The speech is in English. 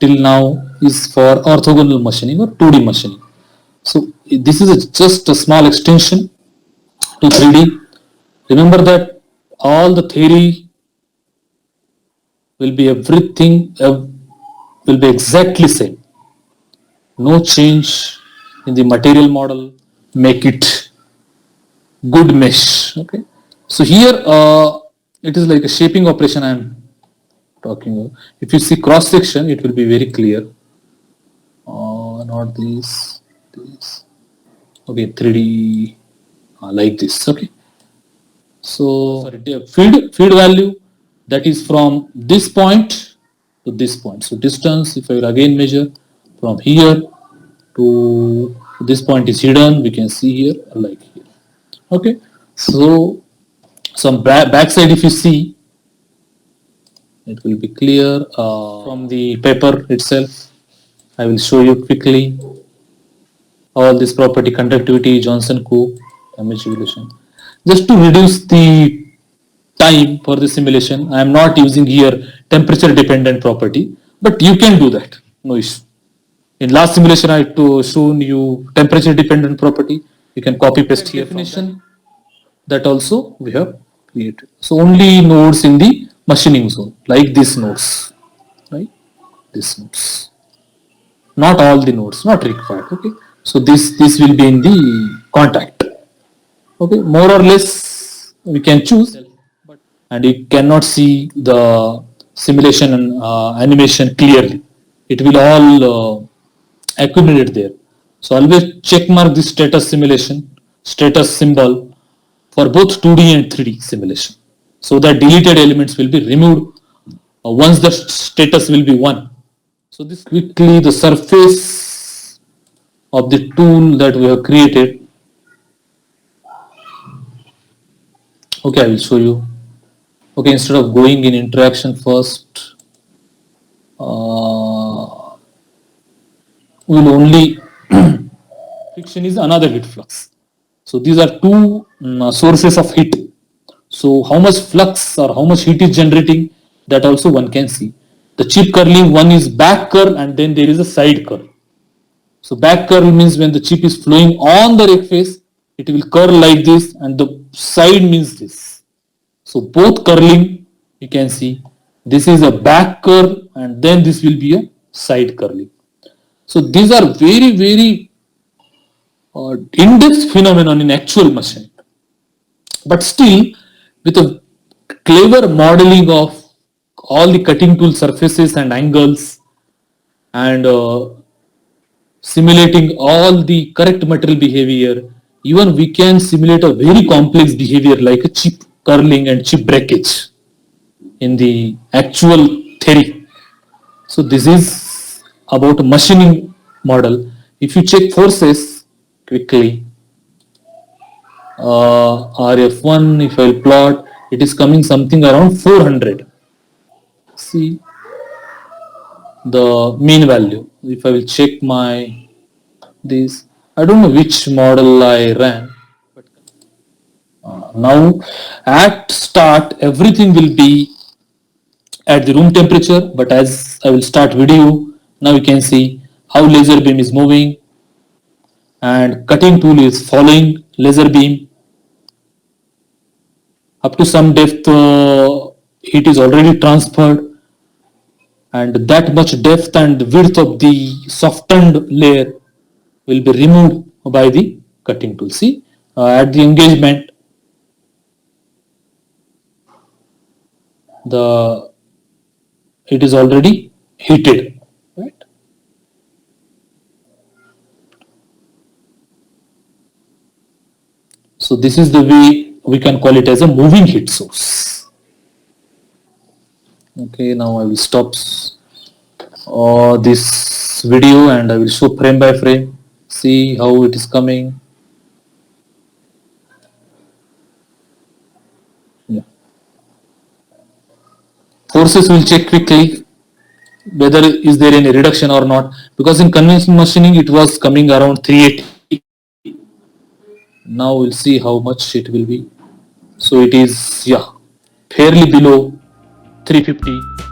till now is for orthogonal machining or 2D machining. So this is just a small extension to 3D. Remember that all the theory will be everything will be exactly same. No change in the material model. Make it good mesh. Okay. So here it is like a shaping operation I am talking about. If you see cross section, it will be very clear. Not this. Okay, 3D like this. Okay. So sorry, feed value, that is from this point to this point. So distance, if I will again measure from here to this point is hidden, we can see here like here. Okay. So some backside, if you see, it will be clear from the paper itself. I will show you quickly all this property, conductivity, Johnson-Cook, damage simulation. Just to reduce the time for the simulation, I am not using here temperature dependent property, but you can do that, no issue. In last simulation, I shown you temperature dependent property. You can copy paste here definition. That also we have created. So only nodes in the machining zone, like these nodes, right? These nodes. Not all the nodes, not required. Okay. So this will be in the contact. Okay. More or less we can choose, and you cannot see the simulation and animation clearly. It will all accumulate there. So always check mark the status simulation, status symbol for both 2D and 3D simulation. So that deleted elements will be removed once the status will be 1. So this quickly the surface of the tool that we have created. Okay, I will show you. Okay, instead of going in interaction first, we will only friction is another heat flux. So these are two sources of heat. So how much flux or how much heat is generating, that also one can see. The chip curling, one is back curl and then there is a side curl. So back curl means when the chip is flowing on the rake face, it will curl like this, and the side means this. So both curling, you can see, this is a back curl and then this will be a side curling. So these are very, very in-depth phenomenon in actual machining. But still, with a clever modeling of all the cutting tool surfaces and angles and simulating all the correct material behavior, even we can simulate a very complex behavior like a chip curling and chip breakage in the actual theory. So this is about a machining model. If you check forces quickly, RF1, if I will plot, it is coming something around 400. See the mean value. If I will check my this, I don't know which model I ran. But now at start everything will be at the room temperature, but as I will start video, now you can see how laser beam is moving and cutting tool is following laser beam. Up to some depth heat is already transferred, and that much depth and width of the softened layer will be removed by the cutting tool. See, at the engagement, it is already heated, right? So this is the way we can call it as a moving heat source. Okay, now I will stop this video and I will show frame by frame. See how it is coming. Yeah. Forces will check quickly whether is there any reduction or not, because in conventional machining it was coming around 380. Now we'll see how much it will be. So it is, yeah, fairly below 350.